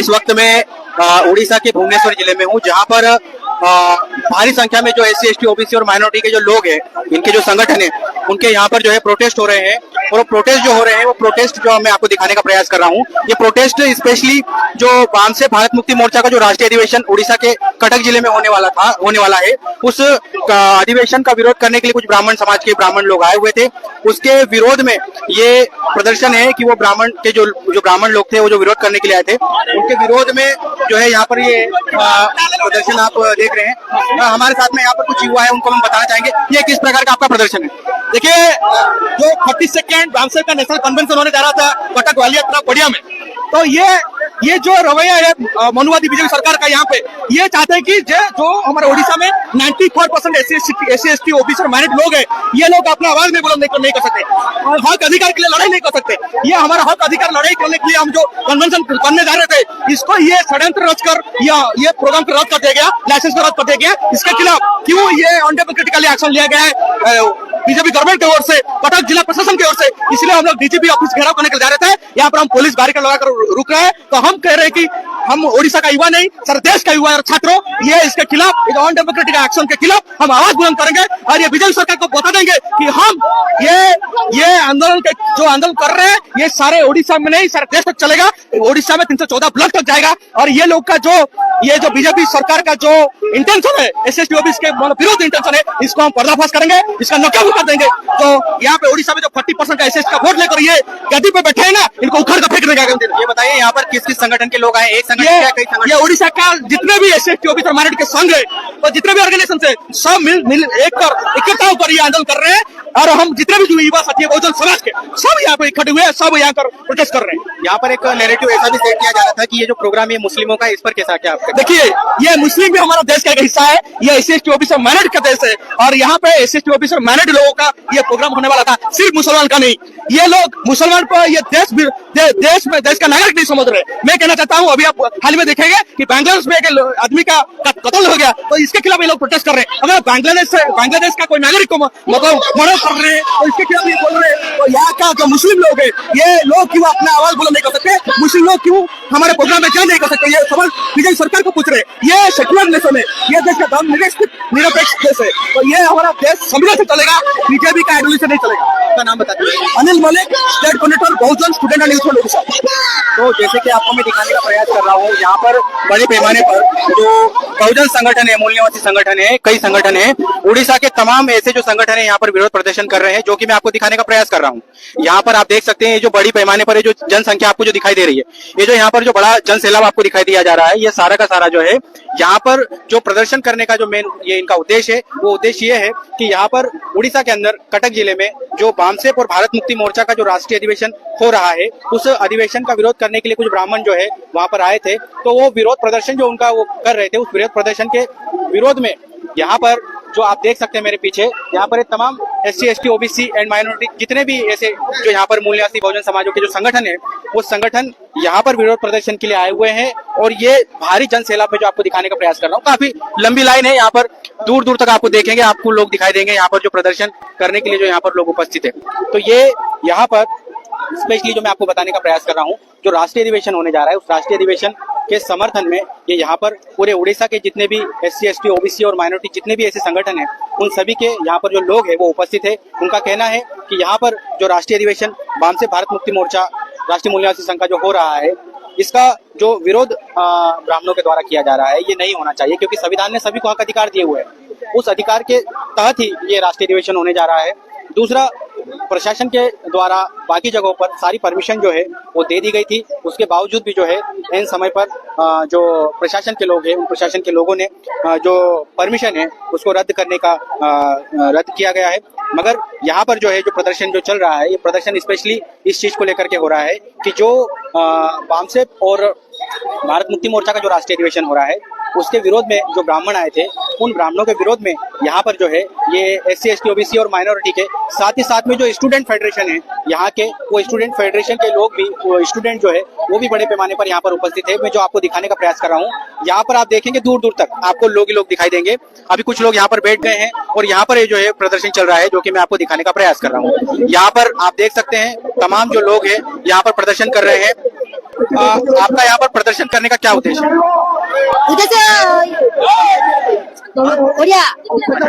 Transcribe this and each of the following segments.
इस वक्त मैं उड़ीसा के भुवनेश्वर जिले में हूँ, जहाँ पर भारी संख्या में जो SC ST OBC और माइनॉरिटी के जो लोग हैं, इनके जो संगठन है, उनके यहाँ पर जो है प्रोटेस्ट हो रहे हैं। और वो प्रोटेस्ट जो हो रहे हैं, वो प्रोटेस्ट जो मैं आपको दिखाने का प्रयास कर रहा हूँ। ये प्रोटेस्ट स्पेशली जो वामसे भारत मुक्ति मोर्चा का जो राष्ट्रीय अधिवेशन उड़ीसा के कटक जिले में होने वाला है, उस अधिवेशन का विरोध करने के लिए कुछ ब्राह्मण समाज के ब्राह्मण लोग आए हुए थे। उसके विरोध में ये प्रदर्शन है कि वो ब्राह्मण के जो ब्राह्मण लोग थे, वो जो विरोध करने के लिए आए थे, उनके विरोध में जो है यहाँ पर ये प्रदर्शन आप देख रहे हैं। हमारे साथ में यहाँ पर कुछ युवा है, उनको हम बताना चाहेंगे ये किस प्रकार का आपका प्रदर्शन है। देखिए, जो 32nd वामसे का नेशनल कन्वेंशन होने जा रहा था कटक वालिया पड़िया में, तो ये जो रवैया है मनुवादी बीजेपी सरकार का, यहाँ पे ये चाहते हैं कि जो हमारे उड़ीसा में 94% SC ST OBC और माइनॉरिटी लोग हैं, ये लोग अपना आवाज में बुलंद नहीं कर सकते, हक अधिकार के लिए लड़ाई नहीं कर सकते। ये हमारा हक अधिकार लड़ाई करने के लिए हम जो कन्वेंशन करने जा रहे थे, इसको ये षड्यंत्र रचकर ये प्रोग्राम को रद्द कर दिया गया, लाइसेंस को रद्द कर दिया गया। इसके खिलाफ क्यों ये अनडेमोक्रेटिकली एक्शन लिया गया है बीजेपी गवर्नमेंट की ओर से, कटक जिला प्रशासन की ओर से, इसलिए हम लोग डीजीपी ऑफिस घेराव करने के लिए जा रहे थे। यहाँ पर हम पुलिस बैरिकेड लगाकर रुक रहे हैं। तो हम कह रहे हैं कि हम ओडिशा का युवा नहीं, सारे देश का युवा और छात्रों, ये इसके खिलाफ, इस अनडेमोक्रेटिक एक्शन के खिलाफ हम आवाज बुलंद करेंगे और ये बीजेपी सरकार को बता देंगे कि हम ये आंदोलन जो आंदोलन कर रहे हैं, ये सारे ओडिशा में नहीं, सारे देश तक चलेगा। ओडिशा में 314 ब्लॉक तक जाएगा और ये लोग का जो बीजेपी सरकार का जो इंटेंशन है, SC ST OBC के विरोध इंटेंशन है, इसको हम पर्दाफाश करेंगे, इसका नकाबू कर देंगे। तो यहाँ पे ओडिशा में जो 40% का SC का वोट लेकर ये गद्दी पे बैठे हैं ना, इनको उखाड़ कर फेंक देगा। ये बताइए यहाँ पर किस किस संगठन के लोग आए? एक संगठन क्या, कई संगठन? ये ओडिशा का जितने भी SC ST OBC और माइनॉरिटी के संघ है और जितने भी ऑर्गेनाइजेशन है, सब मिल इकट्ठा होकर ये आंदोलन कर रहे हैं। और हम जितने भी युवा साथी है बहुजन समाज के, सब यहाँ पे इकट्ठे हुए हैं, सब यहाँ कर प्रोटेस्ट कर रहे हैं। यहाँ पर एक नैरेटिव ऐसा भी सेट किया जा रहा था कि ये जो प्रोग्राम है मुस्लिमों का, इस पर कैसा क्या आपका? देखिए, ये मुस्लिम भी हमारा देश का एक हिस्सा है, ये SC ST OBC और माइनॉरिटी का देश है और यहाँ पे SC ST OBC और माइनॉरिटी लोगों का ये प्रोग्राम होने वाला था, सिर्फ मुसलमान का नहीं। ये लोग मुसलमान को ये देश का नागरिक नहीं समझ रहे। मैं कहना चाहता हूँ, अभी आप हाल में देखेंगे कि बांग्लादेश में एक आदमी का कत्ल हो गया, तो इसके खिलाफ ये लोग प्रोटेस्ट कर रहे हैं। अगर बांग्लादेश का कोई नागरिक को मतलब मर्डर कर रहे हैं, तो इसके खिलाफ ये बोल रहे हैं। तो यहाँ का जो मुस्लिम लोग है, ये लोग क्यों अपना आवाज बुलंद नहीं कर सकते? मुस्लिम लोग क्यों हमारे प्रोग्राम में ज्वाइन नहीं कर सकते? ये सवाल बीजेपी सरकार को पूछ रहे हैं। ये सेक्युलर नेशन है, ये देश का निरपेक्ष देश है, तो ये हमारा देश संविधान से चलेगा, बीजेपी का आइडियोलॉजी से नहीं चलेगा। आपका नाम बता दीजिए। Anil Malik, state coordinator Bahujan student and youth Odisha. तो जैसे कि आपको मैं दिखाने का प्रयास कर रहा हूँ, यहाँ पर बड़े पैमाने पर जो बहुजन संगठन है, मूल निवासी संगठन है, कई संगठन है, उड़ीसा के तमाम ऐसे जो संगठन है यहाँ पर विरोध प्रदर्शन कर रहे हैं, जो कि मैं आपको दिखाने का प्रयास कर रहा हूँ। यहाँ पर आप देख सकते हैं, जो बड़ी पैमाने पर जो जनसंख्या आपको जो दिखाई दे रही है, ये जो यहाँ पर जो बड़ा जन सैलाब आपको दिखाई दिया जा रहा है, ये सारा का सारा जो है यहाँ पर जो प्रदर्शन करने का जो मेन ये इनका उद्देश्य है, वो उद्देश्य ये है कि यहाँ पर उड़ीसा के अंदर कटक जिले में जो वामसे और भारत मुक्ति मोर्चा का जो राष्ट्रीय अधिवेशन हो रहा है, उस अधिवेशन का विरोध करने के लिए कुछ ब्राह्मण जो है वहां पर आए थे। तो वो विरोध प्रदर्शन जो उनका वो कर रहे थे, उस विरोध प्रदर्शन के विरोध में यहाँ पर जो आप देख सकते हैं मेरे पीछे, यहाँ पर तमाम SC ST OBC and minority जितने भी ऐसे जो यहाँ पर मूल निवासी बहुजन समाजों के जो संगठन है, वो संगठन यहाँ पर विरोध प्रदर्शन के लिए आए हुए हैं। और ये भारी जन सैलाब में जो आपको दिखाने का प्रयास कर रहा हूँ, काफी लंबी लाइन है, यहाँ पर दूर दूर तक आपको देखेंगे, आपको लोग दिखाई देंगे यहाँ पर जो प्रदर्शन करने के लिए जो यहाँ पर लोग उपस्थित है। तो ये यहाँ पर स्पेशली जो मैं आपको बताने का प्रयास कर रहा हूँ, जो राष्ट्रीय अधिवेशन होने जा रहा है, उस राष्ट्रीय अधिवेशन के समर्थन में ये यहाँ पर पूरे उड़ीसा के जितने भी SC ST OBC और माइनॉरिटी जितने भी ऐसे संगठन हैं, उन सभी के यहाँ पर जो लोग हैं वो उपस्थित है। उनका कहना है कि यहाँ पर जो राष्ट्रीय अधिवेशन वामसे भारत मुक्ति मोर्चा राष्ट्रीय मूल निवासी संघ का जो हो रहा है, इसका जो विरोध ब्राह्मणों के द्वारा किया जा रहा है, ये नहीं होना चाहिए, क्योंकि संविधान ने सभी को हक अधिकार दिए हुए हैं। उस अधिकार के तहत ही ये राष्ट्रीय अधिवेशन होने जा रहा है। दूसरा, प्रशासन के द्वारा बाकी जगहों पर सारी परमिशन जो है वो दे दी गई थी, उसके बावजूद भी जो है इन समय पर जो प्रशासन के लोग हैं, उन प्रशासन के लोगों ने जो परमिशन है उसको रद्द करने का रद्द किया गया है। मगर यहाँ पर जो है जो प्रदर्शन जो चल रहा है, ये प्रदर्शन स्पेशली इस चीज को लेकर के हो रहा है कि जो वामसे और भारत मुक्ति मोर्चा का जो राष्ट्रीय अधिवेशन हो रहा है, उसके विरोध में जो ब्राह्मण आए थे, उन ब्राह्मणों के विरोध में यहाँ पर जो है ये SC ST OBC और माइनॉरिटी के साथ ही साथ में जो स्टूडेंट फेडरेशन है यहाँ के, वो स्टूडेंट फेडरेशन के लोग भी, वो स्टूडेंट जो है वो भी बड़े पैमाने पर यहाँ पर उपस्थित है। मैं जो आपको दिखाने का प्रयास कर रहा हूँ, यहाँ पर आप देखेंगे दूर दूर तक आपको लोग ही लोग दिखाई देंगे। अभी कुछ लोग यहाँ पर बैठ गए हैं और यहाँ पर जो है प्रदर्शन चल रहा है, जो कि मैं आपको दिखाने का प्रयास कर रहा हूँ। यहाँ पर आप देख सकते हैं तमाम जो लोग हैं यहाँ पर प्रदर्शन कर रहे हैं। आपका यहाँ पर प्रदर्शन करने का क्या उद्देश्य है? उधर से ओडिया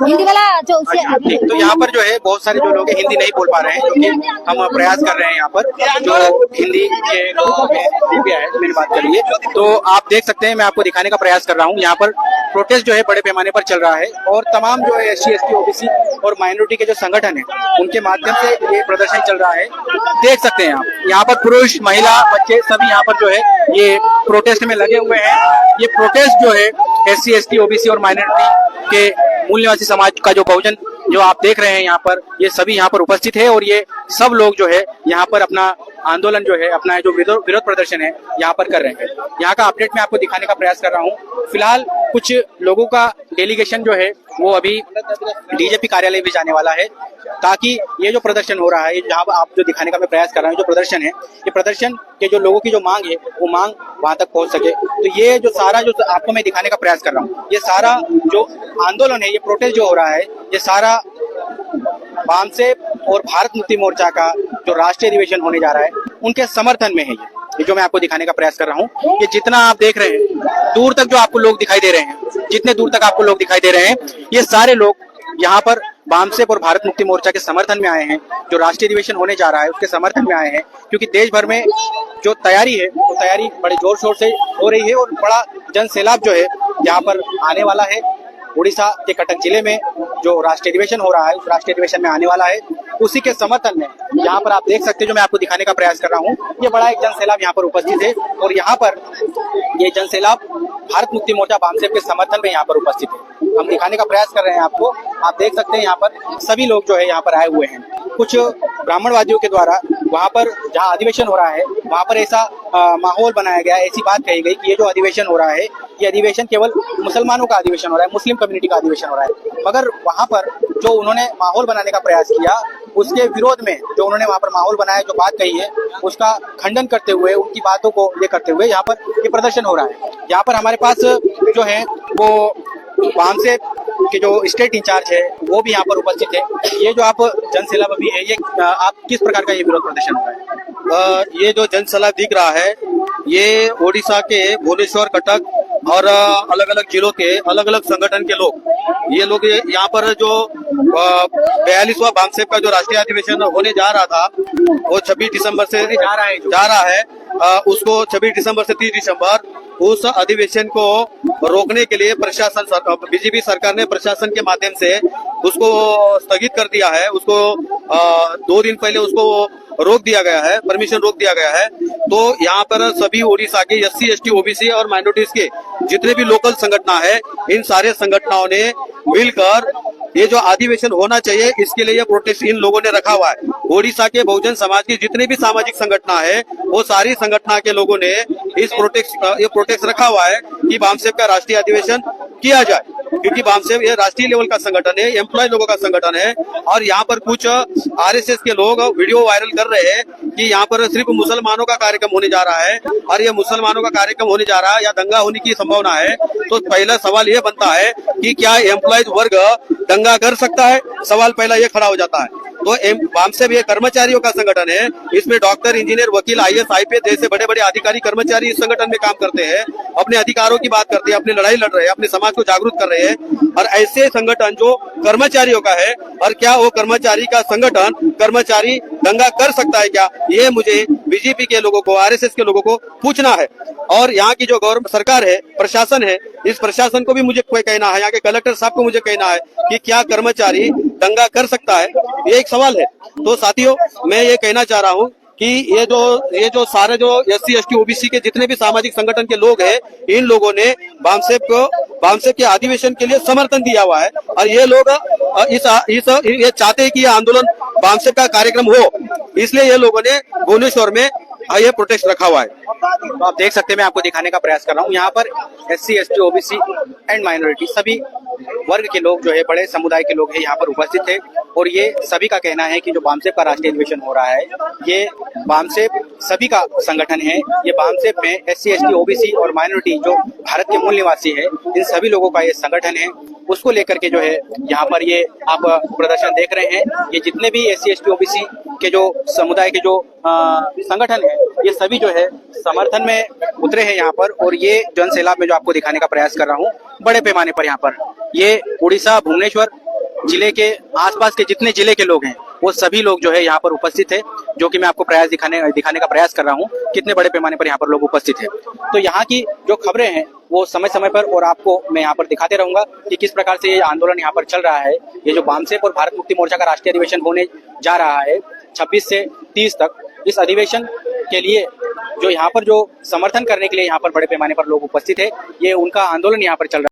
हिंदी वाला जो उससे ठीक, तो यहाँ पर जो है बहुत सारे जो लोग हैं हिंदी नहीं बोल पा रहे हैं, जो कि हम प्रयास कर रहे हैं यहाँ पर जो हिंदी के लोग हैं, दिव्या है, मेरी बात करिए। तो आप देख सकते हैं, मैं आपको दिखाने का प्रयास कर रहा हूँ। यहाँ पर प्रोटेस्ट जो है बड़े पैमाने पर चल रहा है और तमाम जो है SC ST OBC और माइनॉरिटी के जो संगठन है उनके माध्यम से ये प्रदर्शन चल रहा है। देख सकते हैं आप, यहाँ पर पुरुष, महिला, बच्चे सभी यहाँ पर जो है ये प्रोटेस्ट में लगे हुए हैं। ये प्रोटेस्ट जो है SC ST OBC और माइनॉरिटी के मूल निवासी समाज का जो बहुजन जो आप देख रहे हैं यहाँ पर, ये सभी यहाँ पर उपस्थित है और ये सब लोग जो है यहाँ पर अपना आंदोलन जो है, अपना जो विरोध प्रदर्शन है यहाँ पर कर रहे हैं। यहाँ का अपडेट मैं आपको दिखाने का प्रयास कर रहा हूँ। फिलहाल कुछ लोगों का डेलीगेशन जो है वो अभी DJP कार्यालय भी जाने वाला है, ताकि ये जो प्रदर्शन हो रहा है, जहाँ आप जो दिखाने का मैं प्रयास कर रहा हूँ, जो प्रदर्शन है, ये प्रदर्शन के जो लोगों की जो मांग है वो मांग वहां तक पहुंच सके। तो ये जो सारा जो आपको मैं दिखाने का प्रयास कर रहा हूँ, ये सारा जो आंदोलन है, ये प्रोटेस्ट जो हो रहा है, ये सारा वामसेप और भारत मुक्ति मोर्चा का जो राष्ट्रीय अधिवेशन होने जा रहा है उनके समर्थन में है। ये जो मैं आपको दिखाने का प्रयास कर रहा हूँ, ये जितना आप देख रहे हैं दूर तक जो आपको लोग दिखाई दे रहे हैं, जितने दूर तक आपको लोग दिखाई दे रहे हैं, ये सारे लोग यहाँ पर वामसेप और भारत मुक्ति मोर्चा के समर्थन में आए हैं। जो राष्ट्रीय अधिवेशन होने जा रहा है उसके समर्थन में आए हैं, क्योंकि देश भर में जो तैयारी है वो तैयारी बड़े जोर शोर से हो रही है और बड़ा जन सैलाब जो है यहाँ पर आने वाला है। उड़ीसा के कटक जिले में जो राष्ट्रीय अधिवेशन हो रहा है, उस राष्ट्रीय अधिवेशन में आने वाला है, उसी के समर्थन में यहाँ पर आप देख सकते हैं, जो मैं आपको दिखाने का प्रयास कर रहा हूँ, ये बड़ा एक जन सैलाब यहाँ पर उपस्थित है और यहाँ पर ये जन सैलाब भारत मुक्ति मोर्चा वामसेप के समर्थन में यहाँ पर उपस्थित है। हम दिखाने का प्रयास कर रहे हैं आपको, आप देख सकते हैं यहाँ पर सभी लोग जो है यहाँ पर आए हुए हैं। कुछ ब्राह्मणवादियों के द्वारा वहाँ पर जहाँ अधिवेशन हो रहा है वहाँ पर ऐसा माहौल बनाया गया, ऐसी बात कही गई कि ये जो अधिवेशन हो रहा है, ये अधिवेशन केवल मुसलमानों का अधिवेशन हो रहा है, मुस्लिम कम्युनिटी का अधिवेशन हो रहा है। मगर वहाँ पर जो उन्होंने माहौल बनाने का प्रयास किया, उसके विरोध में जो उन्होंने वहाँ पर माहौल बनाया, जो बात कही है, उसका खंडन करते हुए, उनकी बातों को ये करते हुए यहाँ पर ये प्रदर्शन हो रहा है। यहाँ पर हमारे पास जो है वो वामसेप के जो स्टेट इंचार्ज है वो भी यहाँ पर उपस्थित है। ये जो आप जन सैलाब अभी है, ये आप किस प्रकार का ये विरोध प्रदर्शन हो रहा है? ये जो जन सैलाब दिख रहा है, ये ओडिशा के भुवनेश्वर, कटक और अलग अलग जिलों के अलग अलग संगठन के लोग, ये लोग यहाँ पर जो 42वां वामसेप का जो राष्ट्रीय अधिवेशन होने जा रहा था वो 26 दिसंबर से जा रहा है, उसको 26 दिसंबर से 30 दिसंबर उस अधिवेशन को रोकने के लिए प्रशासन, बीजेपी सरकार ने प्रशासन के माध्यम से उसको स्थगित कर दिया है। उसको 2 दिन पहले उसको रोक दिया गया है, परमिशन रोक दिया गया है। तो यहाँ पर सभी ओडिशा के SC ST OBC और माइनॉरिटीज के जितने भी लोकल संगठन है, इन सारे संगठनों ने मिलकर ये जो अधिवेशन होना चाहिए, इसके लिए ये प्रोटेस्ट इन लोगों ने रखा हुआ है। ओडिशा के बहुजन समाज के जितने भी सामाजिक संगठन है, वो सारी संगठन के लोगों ने इस प्रोटेस्ट रखा हुआ है कि वामसेप का राष्ट्रीय अधिवेशन किया जाए, क्योंकि वामसेप ये राष्ट्रीय लेवल का संगठन है, एम्प्लॉय लोगों का संगठन है। और यहाँ पर कुछ RSS के लोग वीडियो वायरल कर रहे हैं कि यहाँ पर सिर्फ मुसलमानों का कार्यक्रम होने जा रहा है और ये मुसलमानों का कार्यक्रम होने जा रहा है या दंगा होने की संभावना है। तो पहला सवाल ये बनता है कि क्या एम्प्लॉयज वर्ग दंगा कर सकता है? सवाल पहला ये खड़ा हो जाता है। तो वामसेप ये कर्मचारियों का संगठन है, इसमें डॉक्टर, इंजीनियर, वकील, IAS IPS जैसे बड़े बड़े अधिकारी कर्मचारी इस संगठन में काम करते हैं, अपने अधिकारों की बात करते हैं, अपनी लड़ाई लड़ रहे हैं, अपने समाज को जागरूक कर रहे हैं। और ऐसे संगठन जो कर्मचारियों का है, और क्या वो कर्मचारी का संगठन कर्मचारी दंगा कर सकता है क्या? ये मुझे बीजेपी के लोगों को, RSS के लोगों को पूछना है। और यहाँ की जो गवर्नमेंट सरकार है, प्रशासन है, इस प्रशासन को भी मुझे कोई कहना है, यहाँ के कलेक्टर साहब को मुझे कहना है कि क्या कर्मचारी दंगा कर सकता है? ये एक सवाल है। तो साथियों, मैं ये कहना चाह रहा हूँ कि ये जो सारे जो SC ST OBC के जितने भी सामाजिक संगठन के लोग हैं, इन लोगों ने वामसेप के अधिवेशन के लिए समर्थन दिया हुआ है। और ये लोग ये चाहते हैं कि ये आंदोलन वामसेप का कार्यक्रम हो, इसलिए ये लोगों ने भुवनेश्वर में ये प्रोटेस्ट रखा हुआ है। तो आप देख सकते हैं, मैं आपको दिखाने का प्रयास कर रहा हूँ। यहाँ पर SC ST OBC and minority सभी वर्ग के लोग जो है, बड़े समुदाय के लोग हैं यहाँ पर उपस्थित है। और ये सभी का कहना है कि जो वामसेप का राष्ट्रीय अधिवेशन हो रहा है, ये वामसेप सभी का संगठन है। ये वामसेप में SC ST OBC और माइनॉरिटी जो भारत के मूल निवासी है, इन सभी लोगों का ये संगठन है। उसको लेकर के जो है यहाँ पर ये आप प्रदर्शन देख रहे हैं। ये जितने भी SC ST OBC के जो समुदाय के जो संगठन है, ये सभी जो है समर्थन में उतरे हैं यहाँ पर। और ये जन सैलाब में जो आपको दिखाने का प्रयास कर रहा हूँ बड़े पैमाने पर, यहाँ पर ये उड़ीसा भुवनेश्वर जिले के आसपास के जितने जिले के लोग हैं वो सभी लोग जो है यहाँ पर उपस्थित है, जो कि मैं आपको दिखाने का प्रयास कर रहा हूँ कितने बड़े पैमाने पर यहाँ पर लोग उपस्थित है। तो यहाँ की जो खबरें हैं वो समय समय पर और आपको मैं यहाँ पर दिखाते रहूंगा कि किस प्रकार से ये आंदोलन यहाँ पर चल रहा है। ये जो बामसेफ और भारत मुक्ति मोर्चा का राष्ट्रीय अधिवेशन होने जा रहा है 26 से 30 तक, इस अधिवेशन के लिए जो यहाँ पर जो समर्थन करने के लिए यहाँ पर बड़े पैमाने पर लोग उपस्थित है, ये उनका आंदोलन यहाँ पर चल रहा है।